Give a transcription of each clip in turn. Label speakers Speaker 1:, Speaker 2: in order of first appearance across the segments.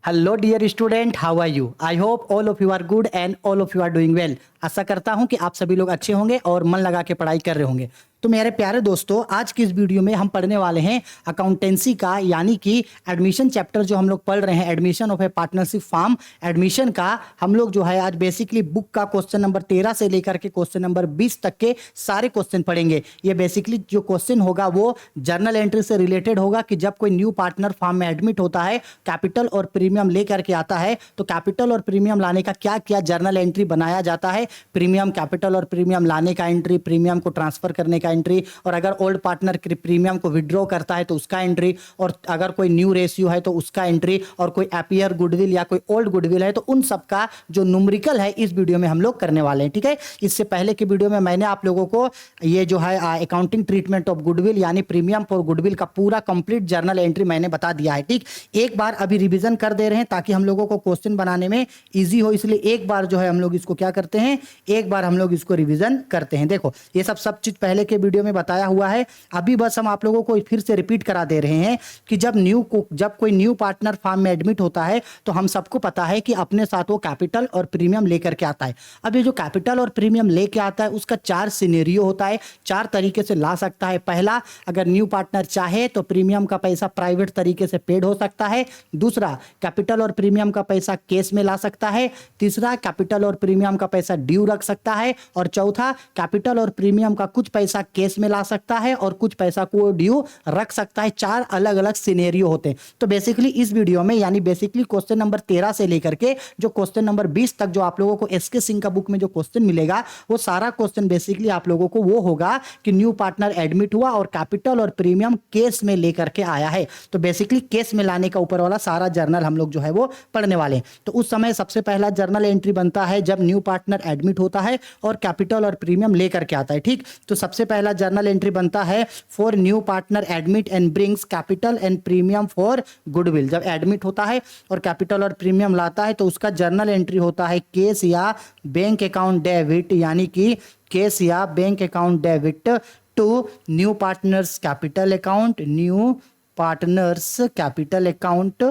Speaker 1: Hello dear student, how are you? I hope all of you are good and all of you are doing well. आशा करता हूं कि आप सभी लोग अच्छे होंगे और मन लगा के पढ़ाई कर रहे होंगे। तो मेरे प्यारे दोस्तों, आज की इस वीडियो में हम पढ़ने वाले हैं अकाउंटेंसी का, यानी कि एडमिशन चैप्टर जो हम लोग पढ़ रहे हैं, admission of A partnership form admission का। हम लोग जो है आज बेसिकली बुक का क्वेश्चन नंबर 13 से लेकर के क्वेश्चन नंबर 20 तक के सारे क्वेश्चन पढ़ेंगे। ये बेसिकली जो क्वेश्चन होगा वो जर्नल एंट्री से रिलेटेड होगा कि जब कोई न्यू पार्टनर फॉर्म में एडमिट होता है, कैपिटल और प्रीमियम लेकर के आता है, तो कैपिटल और प्रीमियम लाने का क्या क्या जर्नल एंट्री बनाया जाता है। प्रीमियम, कैपिटल और प्रीमियम लाने का एंट्री, प्रीमियम को ट्रांसफर करने का एंट्री, और अगर ओल्ड पार्टनर प्रीमियम को विड्रॉ करता है तो उसका एंट्री, और अगर कोई न्यू रेशियो है तो उसका एंट्री, और कोई एपियर गुडविल या कोई ओल्ड गुडविल है तो उन सब का जो न्यूमेरिकल है इस वीडियो में हम लोग करने वाले हैं। ठीक है, इससे पहले की वीडियो में मैंने आप लोगों को ये जो है अकाउंटिंग ट्रीटमेंट ऑफ गुडविल यानी प्रीमियम फॉर गुडविल का पूरा कंप्लीट जर्नल एंट्री मैंने बता दिया है। ठीक, एक बार अभी रिवीजन कर दे रहे हैं ताकि हम लोगों को क्वेश्चन बनाने में इजी हो, इसलिए एक बार जो है हम लोग इसको क्या करते हैं, एक बार हम लोग इसको रिवीजन करते हैं। देखो, ये सब चीज पहले के वीडियो में बताया हुआ है, अभी बस हम आप लोगों को फिर से रिपीट करा दे रहे हैं कि जब कोई न्यू पार्टनर फॉर्म में एडमिट होता है तो हम सबको पता है कि अपने साथ वो कैपिटल और प्रीमियम लेकर के आता है। अब ये जो कैपिटल और प्रीमियम लेके आता है उसका 4 सिनेरियो होता है, 4 तरीके से ला सकता है। पहला, अगर न्यू पार्टनर चाहे तो प्रीमियम का पैसा प्राइवेट तरीके से पेड हो सकता है। दूसरा, कैपिटल और प्रीमियम का पैसा केस में ला सकता है। तीसरा, कैपिटल और प्रीमियम का पैसा ड्यू रख सकता है। और चौथा, कैपिटल और प्रीमियम का कुछ पैसा केस में ला सकता है और कुछ पैसा को ड्यू रख सकता है। 4 अलग अलग सिनेरियो होते हैं। तो बेसिकली इस वीडियो में, यानी बेसिकली क्वेश्चन नंबर 13 से लेकर के जो क्वेश्चन नंबर 20 तक जो आप लोगों को एसके सिंह का बुक में जो क्वेश्चन मिलेगा, वो सारा क्वेश्चन बेसिकली आप लोगों को वो होगा कि न्यू पार्टनर एडमिट हुआ और कैपिटल और प्रीमियम केस में लेकर के आया है। तो बेसिकली केस में लाने का ऊपर वाला सारा जर्नल हम लोग जो है वो पढ़ने वाले हैं। तो उस समय सबसे पहला जर्नल एंट्री बनता है जब न्यू पार्टनर एडमिट होता है और कैपिटल और प्रीमियम लेकर के आता है। ठीक, तो सबसे पहला जर्नल एंट्री बनता है for new partner admit and brings capital and premium for goodwill. जब एडमिट होता है और कैपिटल और प्रीमियम लाता है तो उसका जर्नल एंट्री होता है केस या बैंक अकाउंट डेबिट, यानी कि केस या bank account debit to new partners capital account, new partners capital account,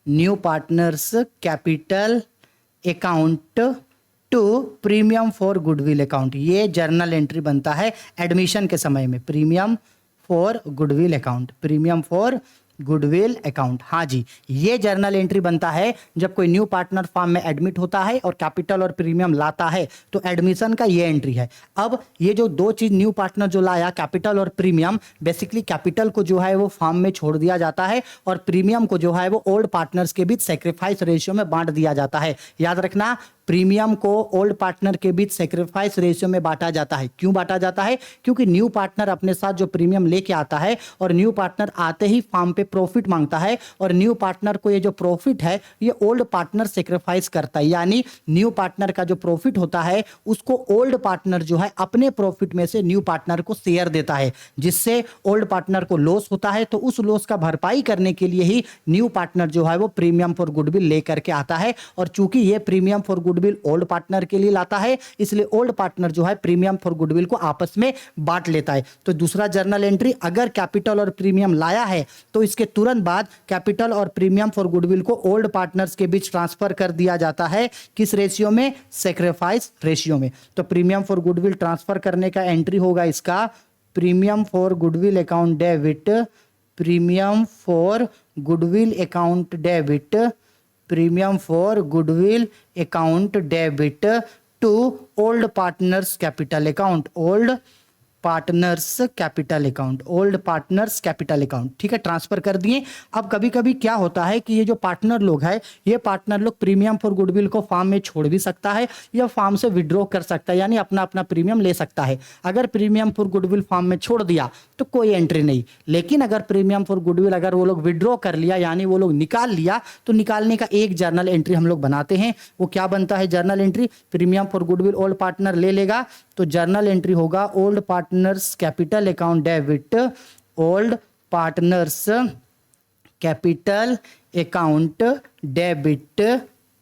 Speaker 1: new partners capital account to premium for goodwill account. ये जर्नल एंट्री बनता है एडमिशन के समय में, premium for goodwill account, premium for goodwill account. हाँ जी, ये journal entry बनता है जब कोई न्यू पार्टनर फॉर्म में एडमिट होता है और कैपिटल और प्रीमियम लाता है, तो एडमिशन का ये एंट्री है। अब ये जो दो चीज न्यू पार्टनर जो लाया, कैपिटल और प्रीमियम, बेसिकली कैपिटल को जो है वो फॉर्म में छोड़ दिया जाता है और प्रीमियम को जो है वो ओल्ड पार्टनर्स के बीच सेक्रीफाइस रेशियो में बांट दिया जाता है। याद रखना, प्रीमियम को ओल्ड पार्टनर के बीच सेक्रीफाइस रेशियो में बांटा जाता है। क्यों बांटा जाता है? क्योंकि न्यू पार्टनर अपने साथ जो प्रीमियम लेके आता है और न्यू पार्टनर आते ही फॉर्म पे प्रॉफिट मांगता है, और न्यू पार्टनर को ये जो प्रॉफिट है ये ओल्ड पार्टनर सेक्रीफाइस करता है। यानी न्यू पार्टनर का जो प्रॉफिट होता है उसको ओल्ड पार्टनर जो है अपने प्रॉफिट में से न्यू पार्टनर को शेयर देता है, जिससे ओल्ड पार्टनर को लॉस होता है। तो उस लॉस का भरपाई करने के लिए ही न्यू पार्टनर जो है वो प्रीमियम फॉर गुडविल लेकर के आता है। और चूंकि ये premium for goodwill old partner के लिए लाता है, इसलिए ओल्ड पार्टनर जो है प्रीमियम फॉर गुडविल को आपस में बांट लेता है। तो दूसरा जर्नल एंट्री, अगर कैपिटल और प्रीमियम लाया है तो इसके तुरंत बाद कैपिटल और प्रीमियम फॉर गुडविल को ओल्ड पार्टनर्स के बीच ट्रांसफर कर दिया जाता है। किस रेशियो में? सेक्रीफाइस रेशियो में। तो प्रीमियम फॉर गुडविल ट्रांसफर करने का एंट्री होगा इसका premium for goodwill account debit, premium for goodwill account debit, premium for goodwill account debit to old partners capital account, old partners capital account, old partners capital account. ठीक है, transfer कर दिए। अब कभी कभी क्या होता है कि ये जो पार्टनर लोग है, ये पार्टनर लोग प्रीमियम फॉर गुडविल को फॉर्म में छोड़ भी सकता है या फॉर्म से विड्रॉ कर सकता है, यानी अपना अपना प्रीमियम ले सकता है। अगर प्रीमियम फॉर गुडविल फॉर्म में छोड़ दिया तो कोई एंट्री नहीं, लेकिन अगर प्रीमियम फॉर गुडविल अगर वो लोग विड्रॉ कर लिया, यानी वो लोग निकाल लिया, तो निकालने का एक जर्नल एंट्री हम लोग बनाते हैं। वो क्या बनता है journal entry? Premium for goodwill old partner ले लेगा तो जर्नल एंट्री होगा old partners capital account debit, old partners capital account debit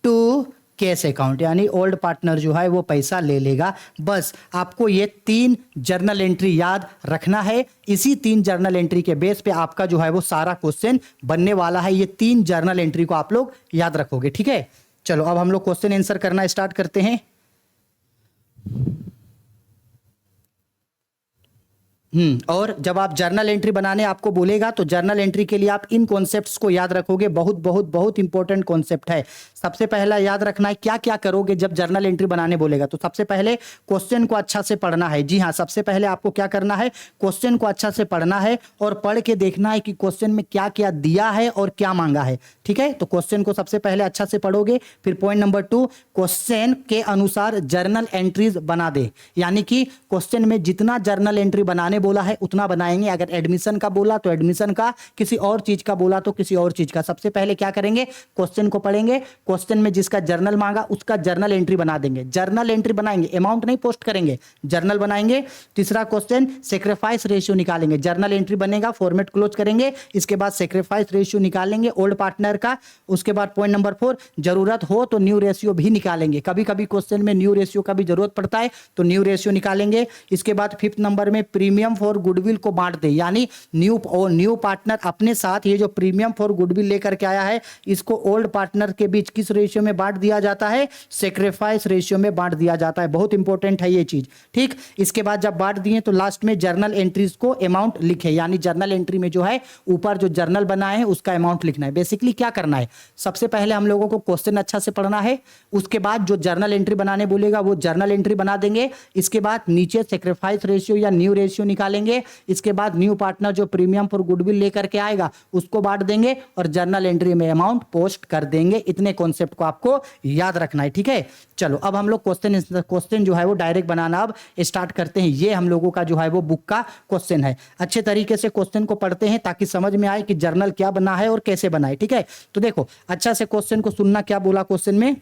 Speaker 1: to cash account, यानी ओल्ड पार्टनर जो है वो पैसा ले लेगा। बस आपको ये 3 जर्नल एंट्री याद रखना है। इसी 3 जर्नल एंट्री के बेस पे आपका जो है वो सारा क्वेश्चन बनने वाला है। ये 3 जर्नल एंट्री को आप लोग याद रखोगे, ठीक है। चलो अब हम लोग क्वेश्चन आंसर करना स्टार्ट करते हैं। और जब आप जर्नल एंट्री बनाने आपको बोलेगा तो जर्नल एंट्री के लिए आप इन कॉन्सेप्ट्स को याद रखोगे। बहुत बहुत बहुत इंपॉर्टेंट कॉन्सेप्ट है। सबसे पहला याद रखना है क्या क्या करोगे जब जर्नल एंट्री बनाने बोलेगा। तो सबसे पहले क्वेश्चन को अच्छा से पढ़ना है। जी हाँ, सबसे पहले आपको क्या करना है, क्वेश्चन को अच्छा से पढ़ना है और पढ़ के देखना है कि क्वेश्चन में क्या क्या दिया है और क्या मांगा है, ठीक है। तो क्वेश्चन को सबसे पहले अच्छा से पढ़ोगे। फिर पॉइंट नंबर 2, क्वेश्चन के अनुसार जर्नल एंट्रीज बना दे, यानी कि क्वेश्चन में जितना जर्नल एंट्री बनाने बोला है उतना बनाएंगे। अगर एडमिशन का बोला तो एडमिशन का, किसी और चीज का बोला तो किसी और चीज का। सबसे पहले क्या करेंगे, क्वेश्चन को पढ़ेंगे, क्वेश्चन में जिसका जर्नल मांगा उसका जर्नल एंट्री बना देंगे। जर्नल एंट्री बनाएंगे, अमाउंट नहीं पोस्ट करेंगे, जर्नल बनाएंगे। तीसरा क्वेश्चन, सेक्रीफाइस रेशियो निकालेंगे। जर्नल एंट्री बनेगा, फॉर्मेट क्लोज करेंगे, इसके बाद सेक्रीफाइस रेशियो निकालेंगे ओल्ड पार्टनर का। उसके बाद पॉइंट नंबर 4, जरूरत हो तो न्यू रेशियो भी निकालेंगे। कभी कभी क्वेश्चन में न्यू रेशियो का भी जरूरत पड़ता है तो न्यू रेशियो निकालेंगे। इसके बाद 5th नंबर में प्रीमियम फॉर गुडविल को बांट दे, यानी न्यू पार्टनर अपने साथ ये जो प्रीमियम फॉर गुडविल लेकर के आया है इसको ओल्ड पार्टनर के बीच किस रेशियो में बांट दिया जाता है, सेक्रीफाइस रेशियो में बांट दिया जाता है। बहुत इंपॉर्टेंट है ये चीज, ठीक। इसके बाद जब बांट दिए तो लास्ट में जर्नल एंट्रीज को अमाउंट लिखे, यानी जर्नल एंट्री में जो है ऊपर जो जर्नल बनाए हैं उसका अमाउंट लिखना है। बेसिकली क्या करना है, सबसे पहले हम लोगों को क्वेश्चन अच्छा से पढ़ना है, उसके बाद जो जर्नल एंट्री बनाने बोलेगा वो जर्नल एंट्री बना देंगे। इसके बाद नीचे सेक्रीफाइस रेशियो या न्यू रेशियो निकालेंगे। इसके बाद न्यू पार्टनर जो प्रीमियम फॉर गुडविल लेकर के आएगा उसको बांट देंगे और जर्नल एंट्री में अमाउंट पोस्ट कर देंगे। इतने कॉन्सेप्ट को आपको याद रखना है, ठीक है। चलो अब हम लोग क्वेश्चन जो है वो डायरेक्ट बनाना अब स्टार्ट करते हैं। ये हम लोगों का जो है वो बुक का क्वेश्चन है। अच्छे तरीके से क्वेश्चन को पढ़ते हैं ताकि समझ में आए कि जर्नल क्या बना है और कैसे बना है, ठीक है। तो देखो अच्छा से क्वेश्चन को सुनना, क्या बोला क्वेश्चन में।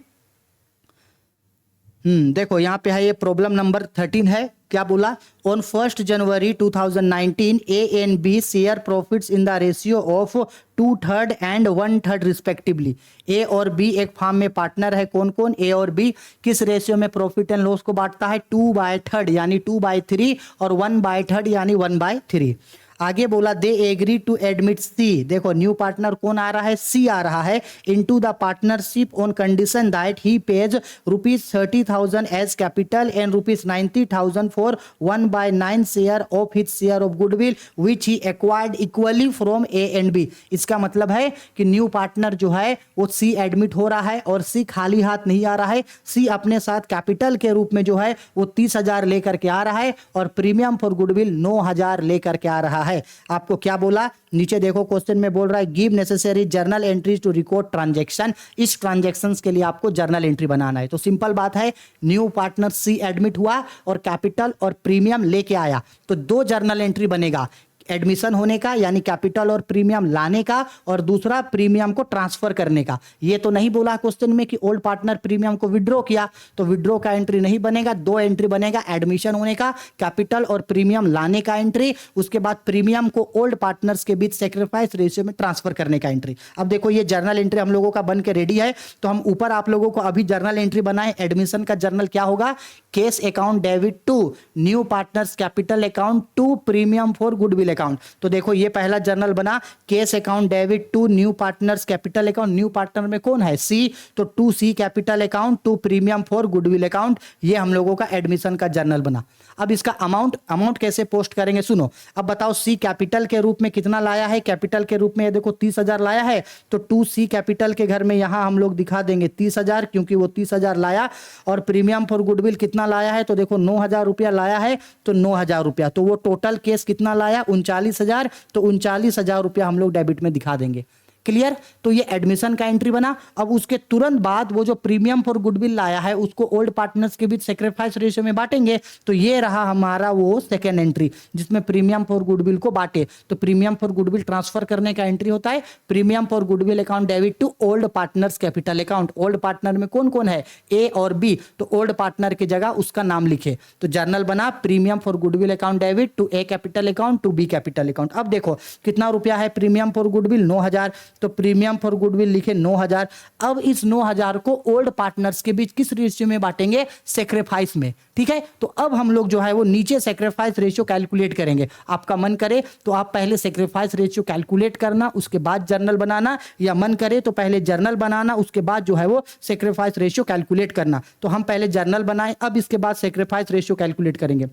Speaker 1: देखो यहाँ पे है, ये प्रॉब्लम नंबर 13 है। क्या बोला, on 1 January 2019 A and B share profits in the ratio of 2/3 and 1/3 respectively. A और बी एक फार्म में पार्टनर है। कौन कौन, ए और बी। किस रेशियो में प्रॉफिट एंड लॉस को बांटता है, 2/3 यानी 2/3 और 1/3 यानी 1/3। आगे बोला दे एग्री टू एडमिट सी। देखो न्यू पार्टनर कौन आ रहा है, सी आ रहा है, into the partnership on condition that he pays ₹30,000 as capital and ₹90,000 for 1/9 share of his share of goodwill which he acquired equally from A and B. इसका मतलब है कि न्यू पार्टनर जो है वो सी एडमिट हो रहा है और सी खाली हाथ नहीं आ रहा है। सी अपने साथ कैपिटल के रूप में जो है वो 30,000 लेकर के आ रहा है और प्रीमियम फॉर गुडविल 9,000 लेकर के आ रहा है। आपको क्या बोला, नीचे देखो क्वेश्चन में बोल रहा है give necessary journal entries to record transaction. इस ट्रांजैक्शंस के लिए आपको जर्नल एंट्री बनाना है। तो सिंपल बात है, न्यू पार्टनर सी एडमिट हुआ और कैपिटल और प्रीमियम लेके आया तो 2 जर्नल एंट्री बनेगा, एडमिशन होने का यानी कैपिटल और प्रीमियम लाने का और दूसरा प्रीमियम को ट्रांसफर करने का। ये तो नहीं बोला क्वेश्चन में कि ओल्ड पार्टनर प्रीमियम को विड्रॉ किया, तो विड्रॉ का एंट्री नहीं बनेगा। 2 एंट्री बनेगा, एडमिशन होने का, कैपिटल और प्रीमियम लाने का एंट्री, उसके बाद प्रीमियम को ओल्ड पार्टनर्स के बीच सेक्रीफाइस रेशियो में ट्रांसफर करने का एंट्री। अब देखो ये जर्नल एंट्री हम लोगों का बन के रेडी है। तो हम ऊपर आप लोगों को अभी जर्नल एंट्री बनाए। एडमिशन का जर्नल क्या होगा, cash account debit to new partners capital account to premium for goodwill account. तो देखो ये पहला जर्नल बना, cash account debit to new partners capital account. New partner में कौन है, सी, तो to C capital account to premium for goodwill account. ये हम लोगों का एडमिशन का जर्नल बना। अब इसका अमाउंट कैसे पोस्ट करेंगे, सुनो। अब बताओ सी कैपिटल के रूप में कितना लाया है, कैपिटल के रूप में ये देखो 30,000 लाया है। तो 2C कैपिटल के घर में यहां हम लोग दिखा देंगे 30,000 क्योंकि वो 30,000 लाया। और प्रीमियम फॉर गुडविल कितना लाया है, तो देखो 9,000 रुपया लाया है, तो 9,000 रुपया। तो वो टोटल केस कितना लाया, 39,000, तो 39,000 रुपया हम लोग डेबिट में दिखा देंगे। क्लियर। तो ये एडमिशन का एंट्री बना। अब उसके तुरंत बाद वो जो प्रीमियम फॉर गुडविल लाया है उसको ओल्ड पार्टनर्स के बीच सेक्रीफाइस रेशियो में बांटेंगे। तो ये रहा हमारा वो सेकेंड एंट्री जिसमें प्रीमियम फॉर गुडविल को बांटे। तो प्रीमियम फॉर गुडविल ट्रांसफर करने का एंट्री होता है premium for goodwill account debit to old partners capital account. Old partner में कौन कौन है, ए और बी, तो ओल्ड पार्टनर की जगह उसका नाम लिखे। तो जर्नल बना premium for goodwill account debit to A capital account to B capital account. अब देखो कितना रुपया है प्रीमियम फॉर गुडविल, 9,000। तो प्रीमियम फॉर गुडविल लिखे 9,000। अब इस 9,000 को ओल्ड पार्टनर्स के बीच किस रेशियो में बांटेंगे? सेक्रीफाइस में। ठीक है, तो अब हम लोग जो है वो नीचे सेक्रीफाइस रेशियो कैलकुलेट करेंगे। आपका मन करे तो आप पहले सेक्रीफाइस रेशियो कैलकुलेट करना, उसके बाद जर्नल बनाना, या मन करे तो पहले जर्नल बनाना, उसके बाद जो है वो सेक्रीफाइस रेशियो कैलकुलेट करना। तो हम पहले जर्नल बनाएं, अब इसके बाद सेक्रीफाइस रेशियो कैलकुलेट करेंगे।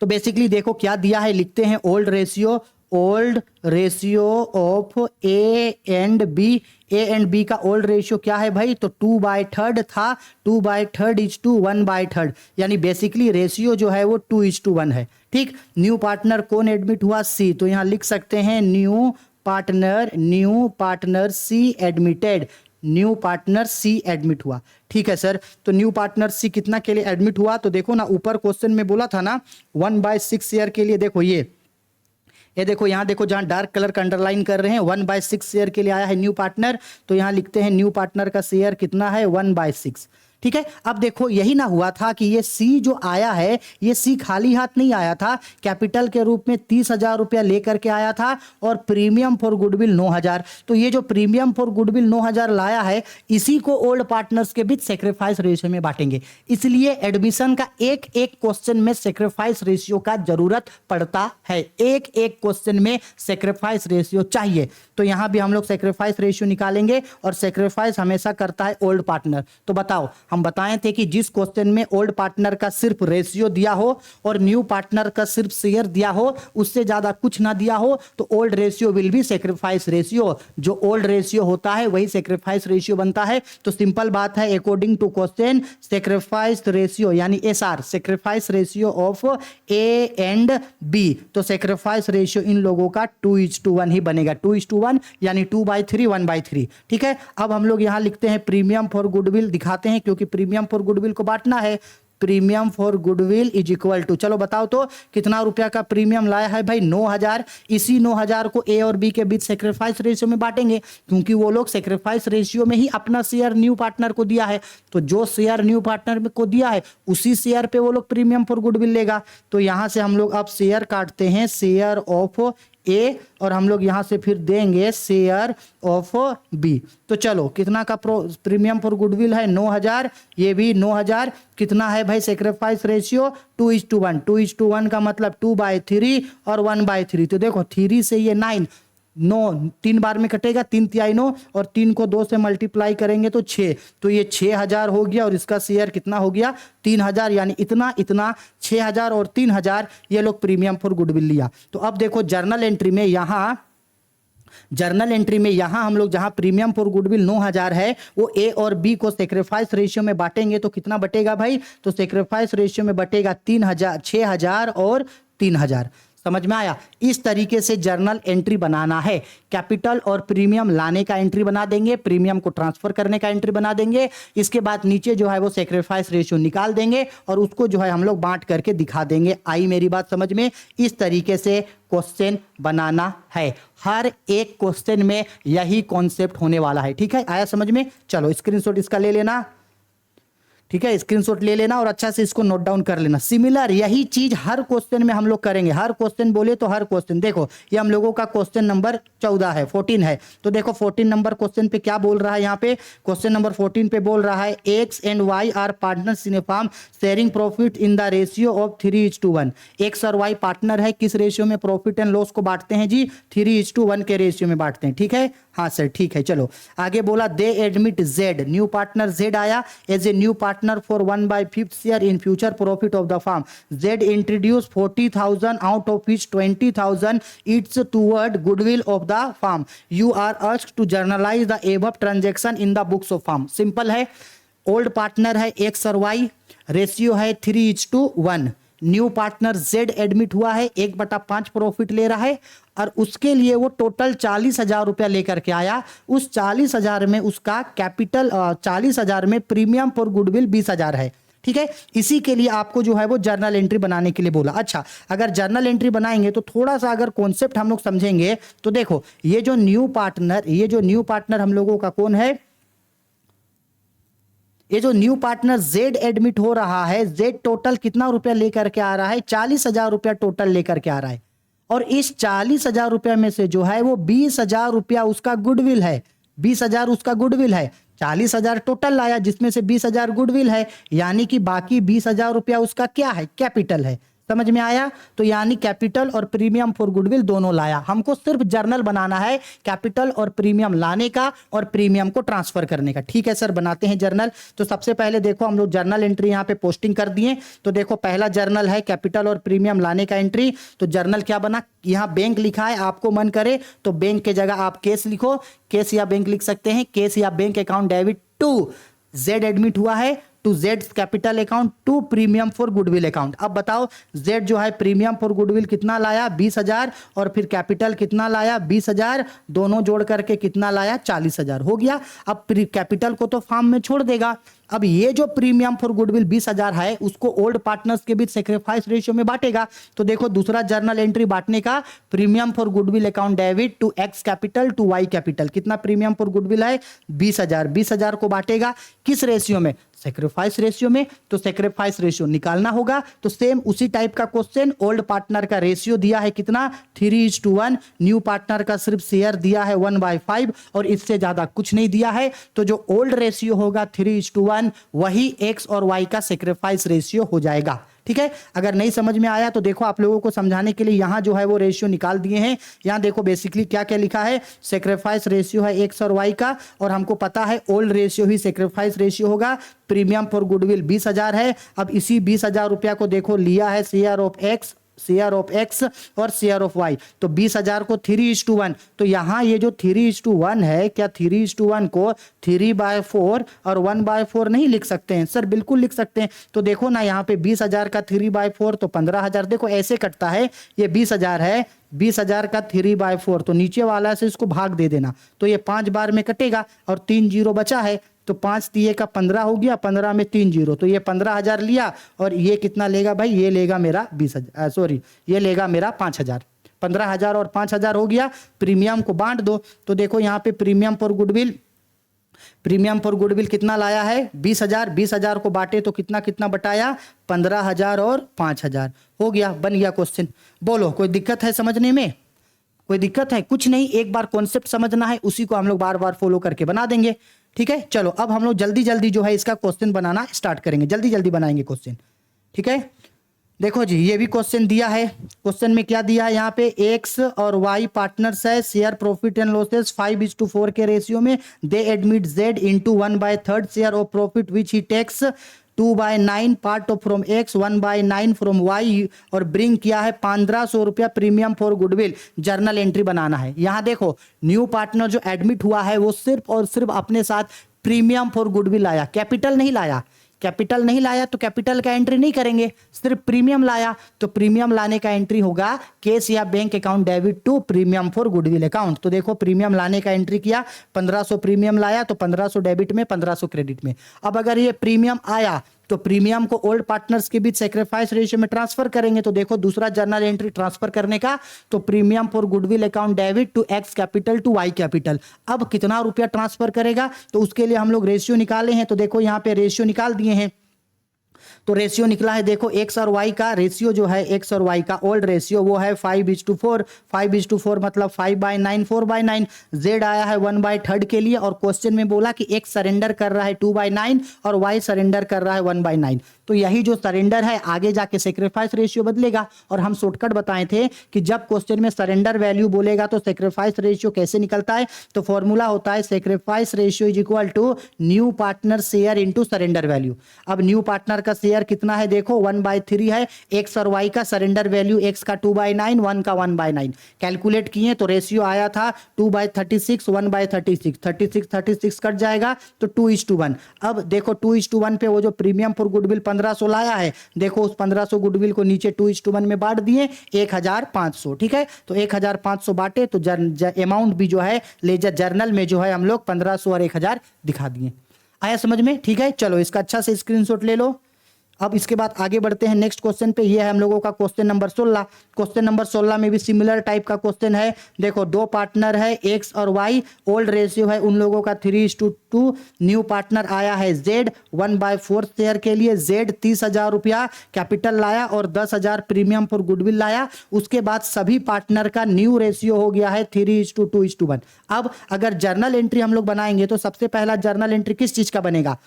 Speaker 1: तो बेसिकली देखो क्या दिया है, लिखते हैं old ratio of A and B. A and B का ओल्ड रेशियो क्या है भाई? तो 2/3 था, 2/3 इज टू 1/3, यानी बेसिकली रेशियो जो है वो 2:1 है। ठीक, न्यू पार्टनर कौन एडमिट हुआ? सी। तो यहां लिख सकते हैं new partner C admitted, new partner C admit हुआ। ठीक है सर, तो न्यू पार्टनर सी कितना के लिए एडमिट हुआ? तो देखो ना, ऊपर क्वेश्चन में बोला था ना 1/6 शेयर के लिए। देखो ये देखो, यहां देखो जहां डार्क कलर का अंडरलाइन कर रहे हैं, 1/6 शेयर के लिए आया है न्यू पार्टनर। तो यहां लिखते हैं न्यू पार्टनर का शेयर कितना है? 1/6। ठीक है, अब देखो यही ना हुआ था कि ये सी जो आया है, ये सी खाली हाथ नहीं आया था, कैपिटल के रूप में 30,000 रुपया लेकर के आया था और प्रीमियम फॉर गुडविल 9,000। तो ये जो प्रीमियम फॉर गुडविल 9,000 लाया है, इसी को ओल्ड पार्टनर्स के बीच सेक्रीफाइस रेशियो में बांटेंगे। इसलिए एडमिशन का एक एक क्वेश्चन में सेक्रीफाइस रेशियो का जरूरत पड़ता है, एक एक क्वेश्चन में सेक्रीफाइस रेशियो चाहिए। तो यहां भी हम लोग सेक्रीफाइस रेशियो निकालेंगे और सेक्रीफाइस हमेशा करता है ओल्ड पार्टनर। तो बताओ, हम बताए थे कि जिस क्वेश्चन में ओल्ड पार्टनर का सिर्फ रेशियो दिया हो और न्यू पार्टनर का सिर्फ शेयर दिया हो, उससे ज्यादा कुछ ना दिया हो, तो old ratio will be sacrifice ratio. जो ओल्ड रेशियो होता है वही सेक्रीफाइस रेशियो बनता है। तो सिंपल बात है, according to question sacrifice ratio यानी SR, sacrifice ratio of A and B, तो सेक्रीफाइस रेशियो इन लोगों का 2:1 ही बनेगा। 2:1 यानी 2/3 1/3। ठीक है, अब हम लोग यहां लिखते हैं प्रीमियम फॉर गुडविल, दिखाते हैं क्योंकि प्रीमियम फॉर गुडविल को बांटना है। Premium for goodwill is equal to, चलो बताओ तो कितना रुपया का प्रीमियम लाया है भाई? 9,000। इसी 9,000 को ए और बी के बीच सेक्रीफाइस रेशियो में बांटेंगे, क्योंकि वो लोग सेक्रीफाइस रेशियो में ही अपना शेयर न्यू पार्टनर को दिया है। तो जो शेयर न्यू पार्टनर को दिया है उसी शेयर पे वो लोग प्रीमियम फॉर गुडविल लेगा। तो यहां से हम लोग अब शेयर काटते हैं, शेयर ऑफ ए, और हम लोग यहां से फिर देंगे शेयर ऑफ बी। तो चलो कितना का प्रीमियम फॉर गुडविल है? 9,000, ये भी 9,000। कितना है भाई सेक्रीफाइस रेशियो? 2:1। 2:1 का मतलब 2/3 और 1/3। तो देखो 3 से ये 9, 3 बार में कटेगा, 3 तिहाई 9, और 3 को 2 से मल्टीप्लाई करेंगे तो 6। तो ये 6,000 हो गया और इसका शेयर कितना हो गया? 3,000। यानी इतना 6,000 और 3,000 ये लोग प्रीमियम फॉर गुडविल लिया। तो अब देखो जर्नल एंट्री में यहां हम लोग जहां प्रीमियम फॉर गुडविल 9,000 है, वो ए और बी को सेक्रीफाइस रेशियो में बांटेंगे तो कितना बटेगा भाई? तो सेक्रीफाइस रेशियो में बटेगा 3,000, 6,000 और 3,000। समझ में आया? इस तरीके से जर्नल एंट्री बनाना है। कैपिटल और प्रीमियम लाने का एंट्री बना देंगे, प्रीमियम को ट्रांसफर करने का एंट्री बना देंगे, इसके बाद नीचे जो है वो सेक्रीफाइस रेशियो निकाल देंगे और उसको जो है हम लोग बांट करके दिखा देंगे। आई मेरी बात समझ में? इस तरीके से क्वेश्चन बनाना है। हर एक क्वेश्चन में यही कॉन्सेप्ट होने वाला है। ठीक है, आया समझ में? चलो स्क्रीनशॉट इसका ले लेना। ठीक है, स्क्रीनशॉट ले लेना और अच्छा से इसको नोट डाउन कर लेना। सिमिलर यही चीज हर क्वेश्चन में हम लोग करेंगे। हर क्वेश्चन बोले तो हर क्वेश्चन, देखो ये हम लोगों का क्वेश्चन नंबर 14 है, 14 है। तो देखो 14 नंबर क्वेश्चन पे क्या बोल रहा है? यहाँ पे क्वेश्चन नंबर 14 पे बोल रहा है X and Y are partners in a firm sharing profit in the ratio of 3:1। X और वाई पार्टनर है, किस रेशियो में प्रॉफिट एंड लॉस को बांटते हैं जी? 3:1 के रेशियो में बांटते हैं। ठीक है, हाँ सर ठीक है। चलो आगे बोला they admit Z, new partner Z आया as a new partner for 1/5 share in future profit of the firm. Z introduce 40,000 out of which 20,000 it's toward goodwill of the firm. You are asked to journalize the above transaction in the books of firm. Simple है, old partner है X और Y, ratio है 3:1। New partner Z एडमिट हुआ है, 1/5 profit ले रहा है और उसके लिए वो टोटल 40,000 रुपया लेकर के आया। उस 40,000 में उसका कैपिटल 40,000 में प्रीमियम फॉर गुडविल 20,000 है। ठीक है, इसी के लिए आपको जो है वो जर्नल एंट्री बनाने के लिए बोला। अच्छा, अगर जर्नल एंट्री बनाएंगे तो थोड़ा सा अगर कॉन्सेप्ट हम लोग समझेंगे तो देखो ये जो न्यू पार्टनर हम लोगों का कौन है? ये जो न्यू पार्टनर जेड एडमिट हो रहा है, जेड टोटल कितना रुपया लेकर के आ रहा है? 40,000 रुपया टोटल लेकर के आ रहा है। और इस 40,000 रुपया में से जो है वो 20,000 रुपया उसका गुडविल है, 20,000 उसका गुडविल है। 40,000 टोटल लाया जिसमें से 20,000 गुडविल है, यानी कि बाकी 20,000 रुपया उसका क्या है, कैपिटल है। समझ में आया? तो यानी कैपिटल और प्रीमियम फॉर गुडविल दोनों लाया। हमको सिर्फ जर्नल बनाना है कैपिटल और प्रीमियम लाने का और प्रीमियम को ट्रांसफर करने का। ठीक है सर, बनाते हैं जर्नल। तो सबसे पहले देखो हम लोग जर्नल एंट्री यहाँ पे पोस्टिंग कर दिए। तो देखो पहला जर्नल है कैपिटल और प्रीमियम लाने का एंट्री। तो जर्नल क्या बना, यहाँ बैंक लिखा है, आपको मन करे तो बैंक के जगह आप केस लिखो, केस या बैंक लिख सकते हैं। केस या bank account debit to Z एडमिट हुआ है, to Z capital account, to premium for goodwill account. अब बताओ जेड जो है प्रीमियम फॉर गुडविल कितना लाया, 20,000, और फिर कैपिटल कितना लाया, 20,000, दोनों जोड़ करके कितना लाया, 40,000 हो गया। अब कैपिटल को तो फॉर्म में छोड़ देगा। अब ये जो प्रीमियम फॉर गुडविल 20,000 है उसको ओल्ड पार्टनर्स के बीच सेक्रीफाइस रेशियो में बांटेगा। तो देखो दूसरा जर्नल एंट्री बांटने का, premium for goodwill account debit to X capital to Y capital. कितना प्रीमियम फॉर गुडविल है, 20,000, 20,000 को बांटेगा किस रेशियो में, सेक्रीफाइस रेशियो में। तो सेक्रीफाइस रेशियो निकालना होगा। तो सेम उसी टाइप का क्वेश्चन, ओल्ड पार्टनर का रेशियो दिया है कितना, 3:1, न्यू पार्टनर का सिर्फ शेयर दिया है 1/5 और इससे ज्यादा कुछ नहीं दिया है। तो जो ओल्ड रेशियो होगा 3:1 वही एक्स और वाई का सेक्रीफाइस रेशियो हो जाएगा। ठीक है, अगर नहीं समझ में आया तो देखो आप लोगों को समझाने के लिए यहां जो है वो रेशियो निकाल दिए हैं। यहां देखो बेसिकली क्या क्या लिखा है, सेक्रीफाइस रेशियो है एक्स और वाई का, और हमको पता है ओल्ड रेशियो ही सेक्रीफाइस रेशियो होगा। प्रीमियम फॉर गुडविल 20,000 है। अब इसी 20,000 रुपया को देखो लिया है share of x, share of x और शेयर ऑफ वाई। तो 20,000 को 3:1, तो यहां ये जो 3:1 है, क्या 3:1 को 3/4 और 1/4 नहीं लिख सकते हैं? सर बिल्कुल लिख सकते हैं। तो देखो ना यहाँ पे 20,000 का 3/4 तो 15,000, देखो ऐसे कटता है। ये 20,000 है, 20,000 का 3/4 तो नीचे वाला से इसको भाग दे देना, तो ये 5 बार में कटेगा और 3 जीरो बचा है। तो 5 दिए का 15 हो गया, 15 में 3 जीरो, तो ये 15,000 लिया। और ये कितना लेगा भाई, ये लेगा मेरा 20,000, सॉरी ये लेगा मेरा 5,000। 15,000 और 5,000 हो गया। प्रीमियम को बांट दो। तो देखो यहाँ पे premium for goodwill, premium for goodwill कितना लाया है, 20,000, 20,000 को बांटे तो कितना कितना बटाया, 15,000 और 5,000 हो गया। बन गया क्वेश्चन। बोलो कोई दिक्कत है समझने में? कोई दिक्कत है? कुछ नहीं, एक बार कॉन्सेप्ट समझना है, उसी को हम लोग बार बार फॉलो करके बना देंगे। ठीक है, चलो अब हम लोग जल्दी जल्दी जो है इसका क्वेश्चन बनाना स्टार्ट करेंगे, जल्दी जल्दी बनाएंगे क्वेश्चन। ठीक है, देखो जी ये भी क्वेश्चन दिया है। क्वेश्चन में क्या दिया है, यहाँ पे एक्स और वाई पार्टनर्स है, शेयर प्रॉफिट एंड लॉसेस 5:4 के रेशियो में। They admit Z into 1/3 share of profit which he takes 2/9 part of from X, 1/9 from Y, और ब्रिंग किया है 1,500 रुपया premium for goodwill. Journal entry बनाना है। यहाँ देखो न्यू पार्टनर जो एडमिट हुआ है वो सिर्फ और सिर्फ अपने साथ प्रीमियम फॉर गुडविल लाया, कैपिटल नहीं लाया। कैपिटल नहीं लाया तो कैपिटल का एंट्री नहीं करेंगे, सिर्फ प्रीमियम लाया। तो प्रीमियम लाने का एंट्री होगा केस या bank account debit to premium for goodwill account. तो देखो प्रीमियम लाने का एंट्री किया, 1500 प्रीमियम लाया तो 1500 डेबिट में, 1500 क्रेडिट में। अब अगर ये प्रीमियम आया तो प्रीमियम को ओल्ड पार्टनर्स के बीच सेक्रीफाइस रेशियो में ट्रांसफर करेंगे। तो देखो दूसरा जर्नल एंट्री ट्रांसफर करने का, तो premium for goodwill account debit to X capital to Y capital. अब कितना रुपया ट्रांसफर करेगा, तो उसके लिए हम लोग रेशियो निकाले हैं। तो देखो यहाँ पे रेशियो निकाल दिए हैं। तो रेशियो निकला है, देखो एक्स और वाई का रेशियो जो है, एक्स और वाई का ओल्ड रेशियो वो है 5:4, 5:4 मतलब 5/9, 4/9। जेड आया है 1/3 के लिए, और क्वेश्चन में बोला कि एक्स सरेंडर कर रहा है 2/9 और वाई सरेंडर कर रहा है 1/9। तो यही जो सरेंडर है आगे जाके सेक्रीफाइस रेशियो बदलेगा। और हम शॉर्टकट बताए थे कि जब क्वेश्चन में सरेंडर वैल्यू बोलेगा तो सेक्रीफाइस रेशियो कैसे निकलता है, तो फॉर्मूला होता है sacrifice ratio is equal to new partner share into surrender value. अब न्यू पार्टनर का शेयर कितना है, देखो 1/3 है। एक्स और वाई का सरेंडर वैल्यू, एक्स का 2/9, 1 का 1/9 कैलकुलेट किए तो रेशियो आया था 2/36, 1/36, 36 कट जाएगा तो 2:1। अब देखो 2:1 पे वो जो प्रीमियम फॉर गुडविल 1500 लाया है, देखो उस 1500 गुडविल को नीचे 2:1 में बांट दिए, 1,500। ठीक है, तो 1,500 बांटे तो अमाउंट भी जो है लेजर जर्नल में जो है हम लोग 1500 और 1,000 दिखा दिए। आया समझ में? ठीक है, चलो इसका अच्छा से स्क्रीनशॉट ले लो। अब इसके बाद आगे बढ़ते हैं नेक्स्ट क्वेश्चन पे। ये है हम लोगों का क्वेश्चन नंबर 16। क्वेश्चन नंबर 16 में भी सिमिलर टाइप का क्वेश्चन है। देखो दो पार्टनर है एक्स और वाई, ओल्ड रेशियो है उन लोगों का 3:2, न्यू पार्टनर आया है जेड 1/4 शेयर के लिए। जेड 30,000 रुपया कैपिटल लाया और 10,000 प्रीमियम फॉर गुडविल लाया। उसके बाद सभी पार्टनर का न्यू रेशियो हो गया है 3:2:1। अब अगर जर्नल एंट्री हम लोग बनाएंगे तो सबसे पहला जर्नल एंट्री किस चीज का बनेगा?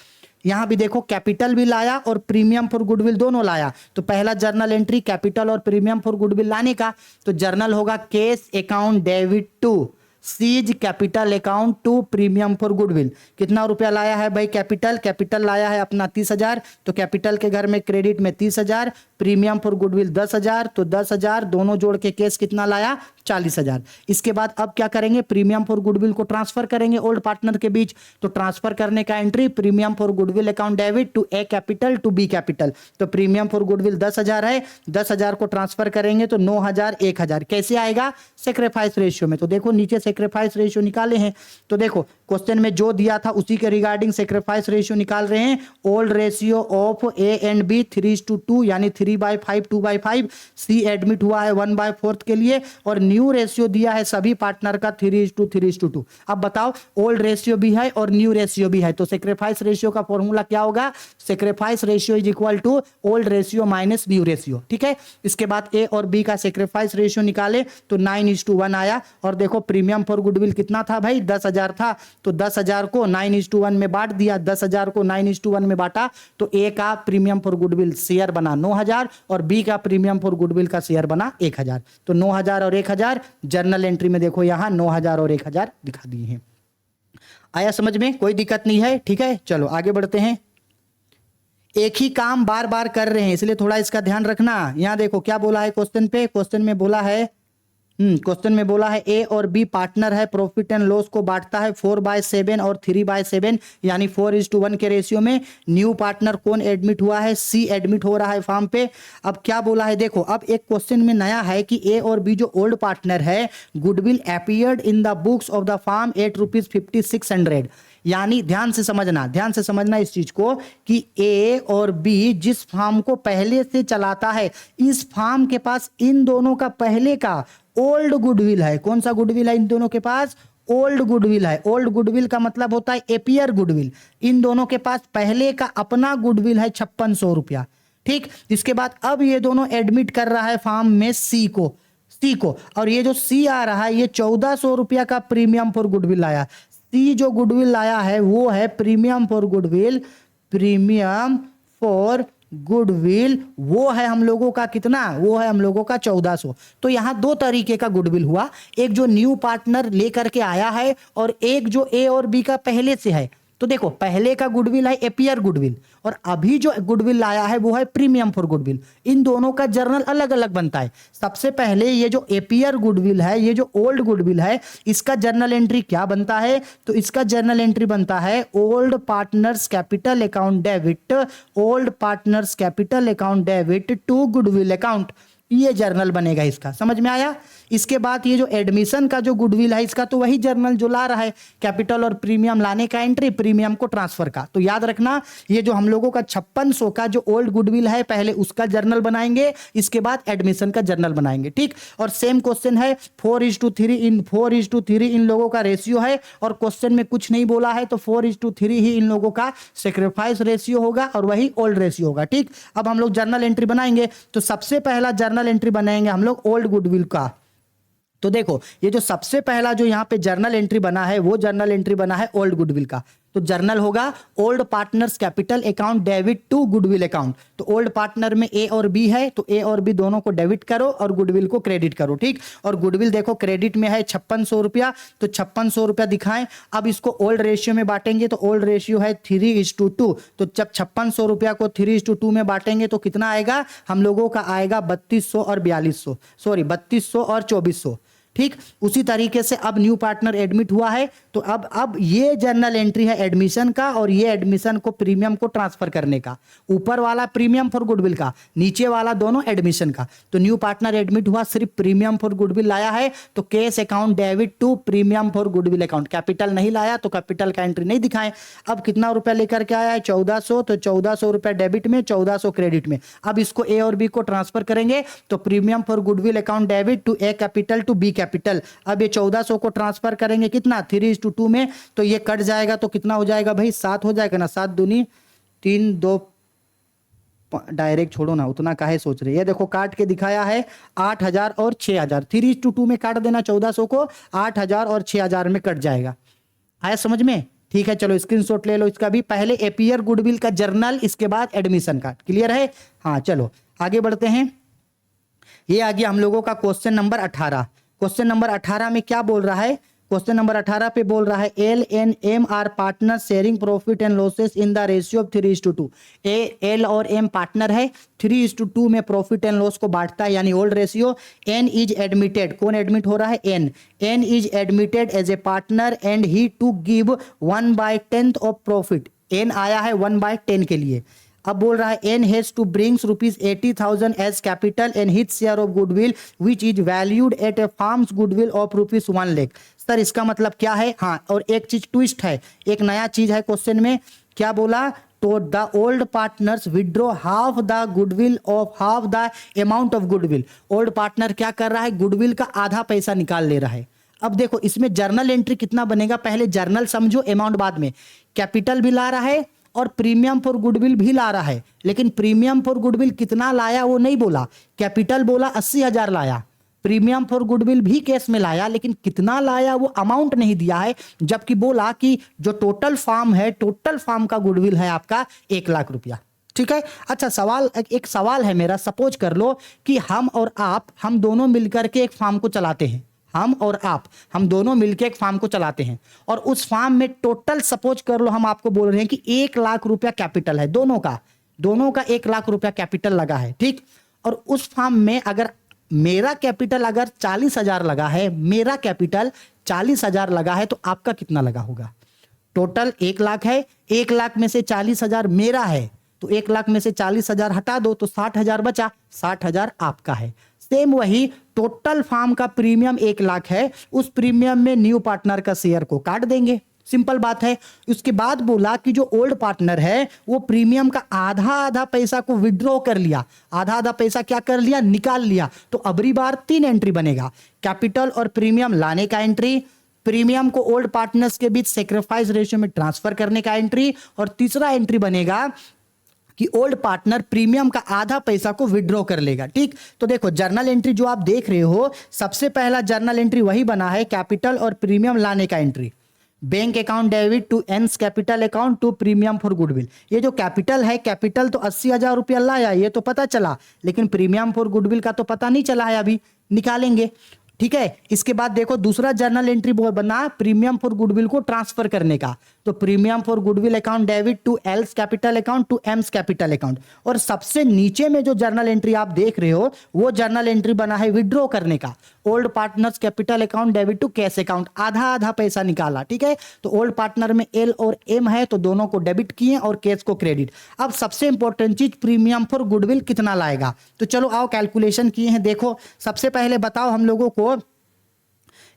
Speaker 1: यहां भी देखो कैपिटल भी लाया और प्रीमियम फॉर गुडविल दोनों लाया, तो पहला जर्नल एंट्री कैपिटल और प्रीमियम फॉर गुडविल लाने का, तो जर्नल होगा cash account debit to C's capital account to premium for goodwill. कितना रुपया लाया है भाई? कैपिटल लाया है अपना 30,000, तो कैपिटल के घर में क्रेडिट में 30,000, प्रीमियम फॉर गुडविल 10,000, तो 10,000 दोनों जोड़ के केस कितना लाया? 40,000। इसके बाद अब क्या करेंगे? प्रीमियम फॉर गुडविल को ट्रांसफर करेंगे ओल्ड पार्टनर के बीच, तो ट्रांसफर करने का entry premium for goodwill account debit to A capital to B capital. तो प्रीमियम फॉर गुडविल 10,000 है, 10,000 को ट्रांसफर करेंगे तो 9,000 1,000 कैसे आएगा? सेक्रीफाइस रेशियो में। तो देखो नीचे सेक्रीफाइस रेशियो निकाले हैं, तो देखो क्वेश्चन में जो दिया था उसी के रिगार्डिंग सेक्रीफाइस रेशियो निकाल रहे हैं। Old ratio of A and B 3:2 यानी 3/5 2/5। सी एडमिट हुआ है 1/4 के लिए और न्यू रेशियो दिया है सभी पार्टनर का 3:2। अब बताओ ओल्ड रेशियो भी है और न्यू रेशियो भी है, तो सेक्रीफाइस रेशियो का फॉर्मूला क्या होगा? Sacrifice ratio is equal to old ratio minus new ratio. ठीक है, इसके बाद ए और बी का सेक्रीफाइस रेशियो निकाले तो 9:1 आया। और देखो प्रीमियम फॉर गुडविल कितना था भाई? 10,000 था, तो 10,000 को 9:1 में बांट दिया। 10,000 को 9:1 में बांटा तो ए का प्रीमियम फॉर गुडविल शेयर बना 9,000 और बी का प्रीमियम फॉर गुडविल का शेयर बना 1,000। तो 9,000 और 1,000 जर्नल एंट्री में देखो यहां 9,000 और 1,000 दिखा दिए हैं। आया समझ में? कोई दिक्कत नहीं है। ठीक है, चलो आगे बढ़ते हैं। एक ही काम बार बार कर रहे हैं इसलिए थोड़ा इसका ध्यान रखना। यहां देखो क्या बोला है क्वेश्चन पे। क्वेश्चन में बोला है ए और बी पार्टनर है, प्रॉफिट एंड लॉस को बांटता है 4/7 और 3/7 यानी 4:1 के रेशियो में। न्यू पार्टनर कौन एडमिट हुआ है? सी एडमिट हो रहा है फॉर्म पे। अब क्या बोला है देखो, अब एक क्वेश्चन में नया है कि ए और बी जो ओल्ड पार्टनर है, goodwill appeared in the books of the form ₹8,5600। यानी ध्यान से समझना इस चीज को कि ए और बी जिस फार्म को पहले से चलाता है, इस फार्म के पास इन दोनों का पहले का ओल्ड गुडविल है। कौन सा गुडविल है इन दोनों के पास? ओल्ड गुडविल है। ओल्ड गुडविल का मतलब होता है एपियर गुडविल। इन दोनों के पास पहले का अपना गुडविल है 5600 रुपया। ठीक, इसके बाद अब ये दोनों एडमिट कर रहा है फार्म में सी को, और ये जो सी आ रहा है ये 1400 रुपया का प्रीमियम फॉर गुडविल आया। सी जो गुडविल लाया है वो है प्रीमियम फॉर गुडविल, वो है हम लोगों का कितना? वो है हम लोगों का 1400। तो यहां दो तरीके का गुडविल हुआ, एक जो न्यू पार्टनर लेकर के आया है और एक जो ए और बी का पहले से है। तो देखो पहले का गुडविल है एपियर गुडविल और अभी जो गुडविल लाया है वो है प्रीमियम फॉर गुडविल। इन दोनों का जर्नल अलग अलग बनता है। सबसे पहले ये जो एपियर गुडविल है, ये जो ओल्ड गुडविल है, इसका जर्नल एंट्री क्या बनता है? तो इसका जर्नल एंट्री बनता है old partners capital account debit to goodwill account. ये जर्नल बनेगा इसका, समझ में आया? इसके बाद ये जो एडमिशन का जो गुडविल है इसका तो वही जर्नल जो ला रहा है, कैपिटल और प्रीमियम लाने का एंट्री, प्रीमियम को ट्रांसफर का। तो याद रखना ये जो हम लोगों का 5600 का जो ओल्ड गुडविल है पहले उसका जर्नल बनाएंगे, इसके बाद एडमिशन का जर्नल बनाएंगे। ठीक, और सेम क्वेश्चन है 4:3 इन लोगों का रेशियो है और क्वेश्चन में कुछ नहीं बोला है तो 4:3 ही इन लोगों का सेक्रीफाइस रेशियो होगा और वही ओल्ड रेशियो होगा। ठीक, अब हम लोग जर्नल एंट्री बनाएंगे तो सबसे पहला जर्नल एंट्री बनाएंगे हम लोग ओल्ड गुडविल का। तो देखो ये जो सबसे पहला जो यहां पे जर्नल एंट्री बना है वो जर्नल एंट्री बना है ओल्ड गुडविल का। तो जर्नल होगा old partners capital account debit to goodwill account. तो ओल्ड पार्टनर में ए और बी है तो ए और बी दोनों को डेबिट करो और गुडविल को क्रेडिट करो। ठीक, और गुडविल देखो क्रेडिट में है 5600 रुपया, तो 5600 रुपया दिखाएं। अब इसको ओल्ड रेशियो में बांटेंगे तो ओल्ड रेशियो है 3:2। तो जब 5600 रुपया को 3:2 में बांटेंगे तो कितना आएगा? हम लोगों का आएगा 3200 और 2400, सॉरी 3200 और 2400। ठीक, उसी तरीके से अब न्यू पार्टनर एडमिट हुआ है, तो अब ये जर्नल एंट्री है एडमिशन का, और ये एडमिशन को प्रीमियम को ट्रांसफर करने का। ऊपर वाला प्रीमियम फॉर गुडविल का, नीचे वाला दोनों एडमिशन का। तो न्यू पार्टनर एडमिट हुआ, सिर्फ प्रीमियम फॉर गुडविल लाया है, तो cash account debit to premium for goodwill account. Capital नहीं लाया तो कैपिटल का एंट्री नहीं दिखाएं। अब कितना रुपया लेकर के आया है? 1400, तो 1400 रुपया डेबिट में, 1400 क्रेडिट में। अब इसको ए और बी को ट्रांसफर करेंगे, तो premium for goodwill account debit to A capital to B capital. अब ये 1400 को ट्रांसफर करेंगे कितना? 3:2 में, तो ये कट जाएगा तो कितना हो जाएगा भाई? 7 हो जाएगा ना। 7 दूनी 3, 2, डायरेक्ट छोड़ो ना, उतना काहे सोच रहे। ये देखो काट के दिखाया है 8000 और 6000, 3:2 में काट देना 1400 को, 8000 और 6000 में कट जाएगा। आया समझ में? ठीक है, चलो स्क्रीनशॉट ले लो इसका भी। पहले एपियर गुडविल का जर्नल, इसके बाद एडमिशन का। क्लियर है? हाँ, चलो आगे बढ़ते हैं। ये आ गया हम लोगों का क्वेश्चन नंबर 18। क्वेश्चन नंबर 18 में क्या बोल रहा है? क्वेश्चन नंबर 18 पे बोल रहा है L and M are partner sharing profit and losses in the ratio of 3:2। L और एम पार्टनर है, 3:2 में प्रॉफिट एंड लॉस को बांटता है, यानी old ratio. N is admitted, कौन एडमिट हो रहा है? N is admitted as a partner and he to give 1/10 of profit. N आया है 1/10 के लिए। अब बोल रहा है N has to brings ₹80,000 as capital and his share of goodwill which is valued at a firms goodwill of ₹1 lakh. Sir इसका मतलब क्या है? हाँ, और एक चीज ट्विस्ट है, एक नया चीज है क्वेश्चन में। क्या बोला? तो the old partners withdraw half the goodwill of half the amount of goodwill. Old partner क्या कर रहा है? गुडविल का आधा पैसा निकाल ले रहा है। अब देखो इसमें जर्नल एंट्री कितना बनेगा, पहले जर्नल समझो, अमाउंट बाद में। कैपिटल भी ला रहा है और प्रीमियम फॉर गुडविल भी ला रहा है, लेकिन प्रीमियम फॉर गुडविल कितना लाया वो नहीं बोला। कैपिटल बोला 80,000 लाया, प्रीमियम फॉर गुडविल भी केस में लाया, लेकिन कितना लाया वो अमाउंट नहीं दिया है। जबकि बोला कि जो टोटल फार्म है, टोटल फार्म का गुडविल है आपका 1 लाख रुपया। ठीक है, अच्छा सवाल, एक सवाल है मेरा। सपोज कर लो कि हम और आप, हम दोनों मिलकर के एक फार्म को चलाते हैं। हम और आप, हम दोनों मिलकर एक फार्म को चलाते हैं, और उस फार्म में टोटल सपोज कर लो हम आपको बोल रहे हैं कि 1 लाख रुपया कैपिटल है, दोनों का 1 लाख रुपया कैपिटल लगा है। ठीक, और उस फार्म में अगर मेरा कैपिटल अगर 40,000 लगा है, मेरा कैपिटल 40,000 लगा है, तो आपका कितना लगा होगा? टोटल 1 लाख है, 1 लाख में से 40,000 मेरा है, तो 1 लाख में से 40,000 हटा दो तो 60,000 बचा, 60,000 आपका है। सेम वही टोटल फार्म का प्रीमियम 1 लाख है, उस प्रीमियम में न्यू पार्टनर का शेयर को काट देंगे, सिंपल बात है। उसके बाद बोला कि जो ओल्ड पार्टनर है वो प्रीमियम का आधा आधा पैसा को विड्रॉ कर लिया, आधा आधा पैसा क्या कर लिया? निकाल लिया। तो अबरी बार 3 एंट्री बनेगा, कैपिटल और प्रीमियम लाने का एंट्री, प्रीमियम को ओल्ड पार्टनर्स के बीच सेक्रीफाइस रेशियो में ट्रांसफर करने का एंट्री, और तीसरा एंट्री बनेगा कि ओल्ड पार्टनर प्रीमियम का आधा पैसा को विड्रॉ कर लेगा। ठीक, तो देखो जर्नल एंट्री जो आप देख रहे हो, सबसे पहला जर्नल एंट्री वही बना है, कैपिटल और प्रीमियम लाने का entry. Bank account debit to N's capital account to premium for goodwill. ये जो कैपिटल है, कैपिटल तो 80,000 रुपया लाया, ये तो पता चला, लेकिन प्रीमियम फॉर गुडविल का तो पता नहीं चला है, अभी निकालेंगे। ठीक है, इसके बाद देखो दूसरा जर्नल एंट्री बना प्रीमियम फॉर गुडविल को ट्रांसफर करने का, तो premium for goodwill account debit to L's capital account to M's capital account. और सबसे नीचे में जो जर्नल एंट्री आप देख रहे हो, वो जर्नल एंट्री बना है विड्रॉ करने का, old partners capital account debit to cash account, आधा आधा पैसा निकाला। ठीक है, तो ओल्ड पार्टनर में एल और एम है, तो दोनों को डेबिट किए और कैश को क्रेडिट। अब सबसे इंपॉर्टेंट चीज, प्रीमियम फॉर गुडविल कितना लाएगा, तो चलो आओ कैलकुलेशन किए हैं। देखो सबसे पहले बताओ हम लोगों को,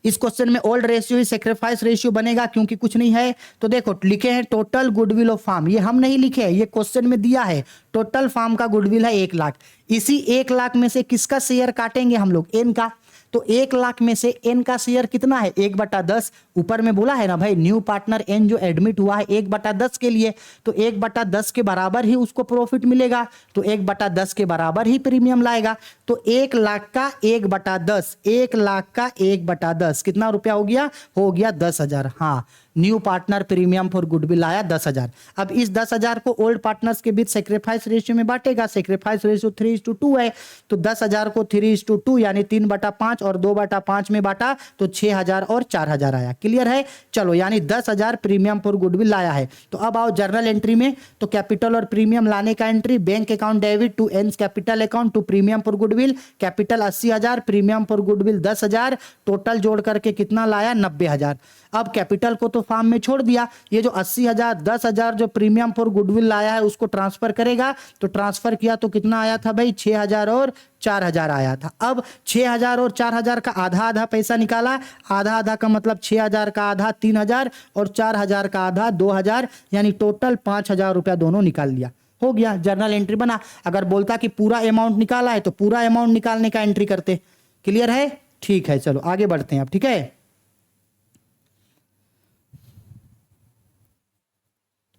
Speaker 1: इस क्वेश्चन में ओल्ड रेशियो ही सेक्रीफाइस रेशियो बनेगा, क्योंकि कुछ नहीं है। तो देखो लिखे हैं टोटल गुडविल ऑफ फार्म, ये हम नहीं लिखे, ये क्वेश्चन में दिया है। टोटल फार्म का गुडविल है 1 लाख, इसी 1 लाख में से किसका शेयर काटेंगे हम लोग? एन का। तो 1 लाख में से एन का शेयर कितना है? 1/10। ऊपर में बोला है ना भाई, न्यू पार्टनर एन जो एडमिट हुआ है 1/10 के लिए, तो 1/10 के बराबर ही उसको प्रॉफिट मिलेगा, तो 1/10 के बराबर ही प्रीमियम लाएगा। तो 1 लाख का 1/10, 1 लाख का 1/10 कितना रुपया हो गया? हो गया 10,000। हाँ, new partner premium for goodwill लाया 10,000। अब इस 10,000 को ओल्ड पार्टनर्स के बीच सेक्रीफाइस रेशियो में बांटेगा। सेक्रीफाइस रेशियो 3:2 है, तो 10,000 को 3:2 यानी 3/5 और 2/5 में बांटा तो 6,000 और 4,000 आया। क्लियर है? चलो, यानी 10,000 प्रीमियम फॉर गुडविल लाया है। तो अब आओ जर्नल एंट्री में, तो कैपिटल और प्रीमियम लाने का entry, bank account debit to N's capital account to premium for goodwill. Capital 80,000, premium for goodwill 10,000, total जोड़ करके कितना लाया? 90,000। अब कैपिटल को तो फार्म में छोड़ दिया, ये जो 80,000 10,000 जो प्रीमियम फॉर गुडविल लाया है उसको ट्रांसफर करेगा। तो ट्रांसफर किया तो कितना आया था भाई? 6,000 और 4,000 आया था। अब 6,000 और 4,000 का आधा आधा पैसा निकाला। आधा आधा का मतलब 6,000 का आधा 3,000 और 4,000 का आधा 2,000, यानी टोटल 5,000 रुपया दोनों निकाल लिया। हो गया, जर्नल एंट्री बना। अगर बोलता कि पूरा अमाउंट निकाला है तो पूरा अमाउंट निकालने का एंट्री करते। क्लियर है? ठीक है, चलो आगे बढ़ते हैं अब। ठीक है,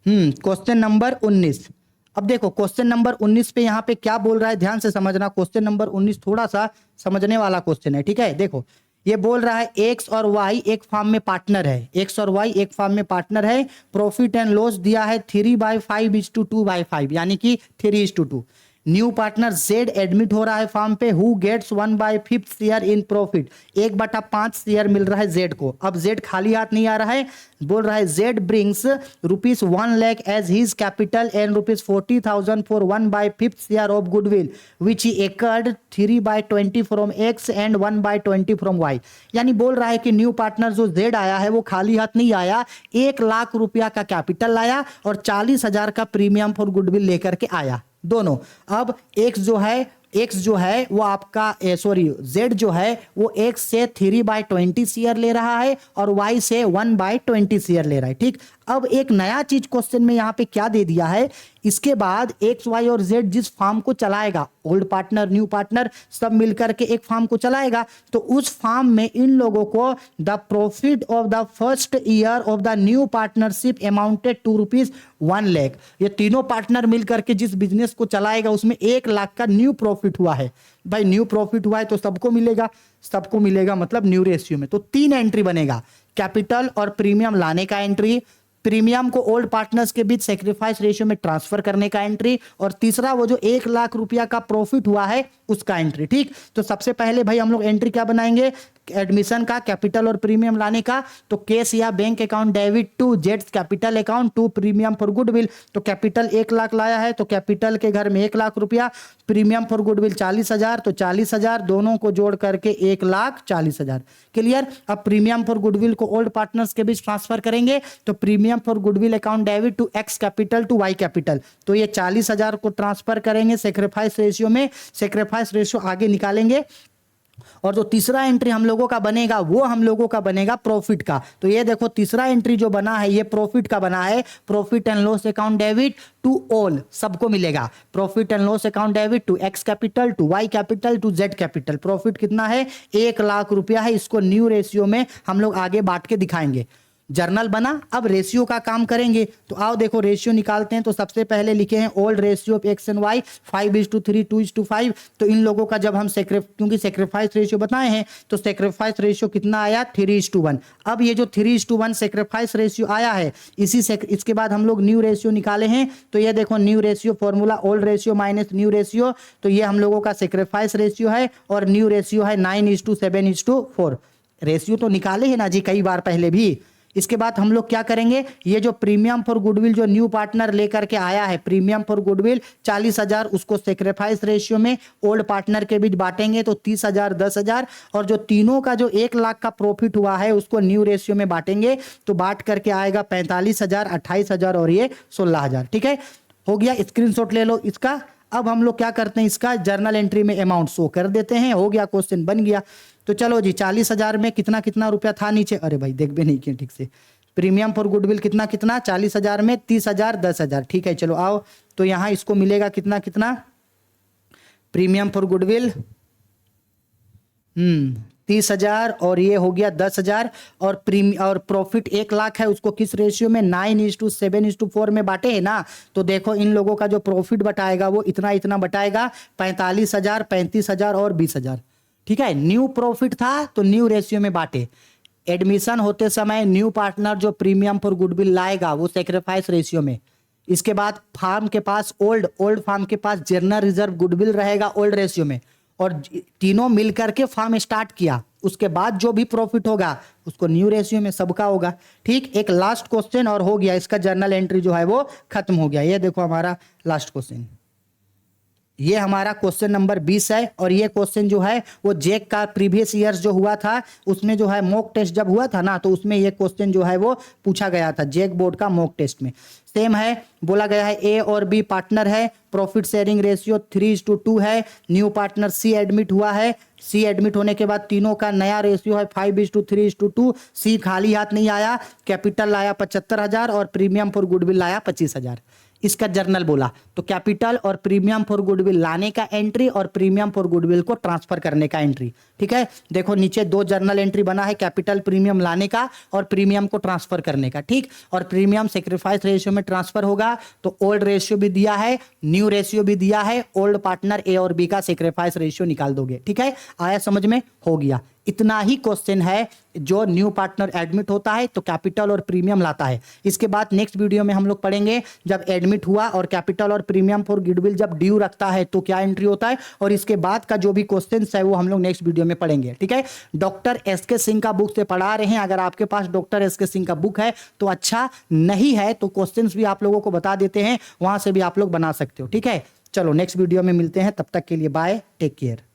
Speaker 1: क्वेश्चन नंबर 19। अब देखो क्वेश्चन नंबर 19 पे यहाँ पे क्या बोल रहा है, ध्यान से समझना। क्वेश्चन नंबर 19 थोड़ा सा समझने वाला क्वेश्चन है। ठीक है, देखो ये बोल रहा है एक्स और वाई एक फार्म में पार्टनर है। एक्स और वाई एक फार्म में पार्टनर है। प्रॉफिट एंड लॉस दिया है 3/5:2/5, यानी कि 3:2। न्यू पार्टनर जेड एडमिट हो रहा है फार्म पे, who gets 1/5 share in profit. 1/5 share मिल रहा है जेड को। अब जेड खाली हाथ नहीं आ रहा है, बोल रहा है Z brings ₹1 lakh as his capital and ₹40,000 for 1/5 share of goodwill which he acquired 3/20 from X and 1/20 from Y. यानी बोल रहा है कि न्यू पार्टनर जो जेड आया है वो खाली हाथ नहीं आया, 1 लाख रुपया का कैपिटल लाया और 40,000 का प्रीमियम फॉर गुडविल लेकर के आया दोनों। अब एक्स जो है वो आपका जेड जो है वो एक्स से 3/20 शेयर ले रहा है और वाई से 1/20 शेयर ले रहा है। ठीक, अब एक नया चीज क्वेश्चन में यहां पे क्या दे दिया है, इसके बाद एक्स वाई और जेड जिस फार्म को चलाएगा, ओल्ड पार्टनर न्यू पार्टनर सब मिलकर के एक फार्म को चलाएगा, तो उस फार्म में इन लोगों को the profit of the first year of the new partnership amounted to ₹1 lakh. ये तीनों पार्टनर मिलकर के जिस बिजनेस को चलाएगा उसमें 1 लाख का न्यू प्रॉफिट हुआ है। भाई न्यू प्रॉफिट हुआ है तो सबको मिलेगा, सबको मिलेगा मतलब न्यू रेशियो में। तो 3 एंट्री बनेगा, कैपिटल और प्रीमियम लाने का एंट्री, प्रीमियम को ओल्ड पार्टनर्स के बीच सेक्रीफाइस रेशियो में ट्रांसफर करने का एंट्री, और तीसरा वो जो 1 लाख रुपया का प्रॉफिट हुआ है उसका एंट्री। ठीक, तो सबसे पहले भाई हम लोग एंट्री क्या बनाएंगे, एडमिशन का, कैपिटल और प्रीमियम लाने का। तो कैश या बैंक अकाउंट डेबिट टू जेड्स capital account to premium for goodwill. तो कैपिटल 1 लाख लाया है तो कैपिटल के घर में 1 लाख रुपया, प्रीमियम फॉर गुडविल 40,000 तो 40,000, दोनों को जोड़ करके 1,40,000। क्लियर? अब प्रीमियम फॉर गुडविल को ओल्ड पार्टनर्स के बीच ट्रांसफर करेंगे, तो premium for goodwill account debit to X capital to Y capital. तो ये 40,000 को ट्रांसफर करेंगे सेक्रीफाइस रेशियो में, सेक्रीफाइस रेशियो आगे निकालेंगे। और जो तीसरा एंट्री हम लोगों का बनेगा वो हम लोगों का बनेगा प्रॉफिट का। तो ये देखो तीसरा एंट्री जो बना है ये प्रॉफिट का बना है, profit and loss account debit to all, सबको मिलेगा। Profit and loss account debit to X capital to Y capital to Z capital. Profit कितना है? 1 लाख रुपया है। इसको न्यू रेशियो में हम लोग आगे बांट के दिखाएंगे। जर्नल बना, अब रेशियो का काम करेंगे। तो आओ देखो रेशियो निकालते हैं। तो सबसे पहले लिखे हैं old ratio of X and Y 5:3 2:5। तो इन लोगों का जब हम क्योंकि सेक्रीफाइस रेशियो बताए हैं तो सेक्रीफाइस रेशियो कितना आया? 3:1। अब ये जो 3:1 सेक्रीफाइस रेशियो आया है इसके बाद हम लोग न्यू रेशियो निकाले हैं। तो ये देखो new ratio formula old ratio minus new ratio. तो ये हम लोगों का सेक्रीफाइस रेशियो है और न्यू रेशियो है 9:7:4। रेशियो तो निकाले हैं ना जी कई बार पहले भी। इसके बाद हम लोग क्या करेंगे, ये जो प्रीमियम फॉर गुडविल जो न्यू पार्टनर लेकर के आया है, प्रीमियम फॉर गुडविल 40,000, उसको सेक्रीफाइस रेशियो में ओल्ड पार्टनर के बीच बांटेंगे तो 30,000 10,000, और जो तीनों का जो 1 लाख का प्रॉफिट हुआ है उसको न्यू रेशियो में बांटेंगे तो बांट करके आएगा 45,000 28,000 और ये 16,000। ठीक है, हो गया। स्क्रीनशॉट ले लो इसका। अब हम लोग क्या करते हैं, इसका जर्नल एंट्री में अमाउंट शो कर देते हैं। हो गया, क्वेश्चन बन गया। तो चलो जी 40,000 में कितना कितना रुपया था नीचे, अरे भाई देख भी नहीं किया ठीक से। प्रीमियम फॉर गुडविल कितना कितना, 40,000 में 30,000 10,000। ठीक है, चलो आओ। तो यहाँ इसको मिलेगा कितना कितना, प्रीमियम फॉर गुडविल 30,000 और ये हो गया 10,000, और प्रॉफिट 1 लाख है उसको किस रेशियो में 9:7:4 में बांटे है ना। तो देखो इन लोगों का जो प्रॉफिट बटाएगा वो इतना इतना बटाएगा, 45,000 35,000 और 20,000। ठीक है, न्यू प्रॉफिट था तो न्यू रेशियो में बांटे, एडमिशन होते समय न्यू पार्टनर जो प्रीमियम फॉर गुडविल लाएगा वो सेक्रीफाइस रेशियो में। इसके बाद फार्म के पास ओल्ड फार्म के पास जनरल रिजर्व गुडविल रहेगा ओल्ड रेशियो में, और तीनों मिलकर के फार्म स्टार्ट किया, उसके बाद जो भी प्रॉफिट होगा उसको न्यू रेशियो में सबका होगा। ठीक, एक लास्ट क्वेश्चन और हो गया, इसका जर्नल एंट्री जो है वो खत्म हो गया। ये देखो हमारा लास्ट क्वेश्चन, ये हमारा क्वेश्चन नंबर 20 है, और ये क्वेश्चन जो है वो जेक का प्रीवियस ईयर्स जो हुआ था उसमें जो है मॉक टेस्ट जब हुआ था ना, तो उसमें ये क्वेश्चन जो है वो पूछा गया था जेक बोर्ड का मॉक टेस्ट में। सेम है, बोला गया है ए और बी पार्टनर है, प्रॉफिट शेयरिंग रेशियो 3:2 है, न्यू पार्टनर सी एडमिट हुआ है, सी एडमिट होने के बाद तीनों का नया रेशियो है 5:3:2, सी खाली हाथ नहीं आया, कैपिटल लाया 75,000 और प्रीमियम फॉर गुडविल लाया 25,000। इसका जर्नल बोला, तो कैपिटल और प्रीमियम फॉर गुडविल लाने का एंट्री और प्रीमियम फॉर गुडविल को ट्रांसफर करने का एंट्री। ठीक है, देखो नीचे दो जर्नल एंट्री बना है, कैपिटल प्रीमियम लाने का और प्रीमियम को ट्रांसफर करने का। ठीक, और प्रीमियम सेक्रीफाइस रेशियो में ट्रांसफर होगा, तो ओल्ड रेशियो भी दिया है, न्यू रेशियो भी दिया है, ओल्ड पार्टनर ए और बी का सेक्रीफाइस रेशियो निकाल दोगे। ठीक है, आया समझ में? हो गया। इतना ही क्वेश्चन है, जो न्यू पार्टनर एडमिट होता है तो कैपिटल और प्रीमियम लाता है। इसके बाद नेक्स्ट वीडियो में हम लोग पढ़ेंगे जब एडमिट हुआ और कैपिटल और प्रीमियम फॉर गुडविल जब ड्यू रखता है तो क्या एंट्री होता है, और इसके बाद का जो भी क्वेश्चन है वो हम लोग नेक्स्ट वीडियो में पढ़ेंगे। ठीक है, डॉक्टर एसके सिंह का बुक से पढ़ा रहे हैं, अगर आपके पास डॉक्टर एसके सिंह का बुक है तो अच्छा, नहीं है तो क्वेश्चन भी आप लोगों को बता देते हैं, वहां से भी आप लोग बना सकते हो। ठीक है, चलो नेक्स्ट वीडियो में मिलते हैं, तब तक के लिए बाय, टेक केयर।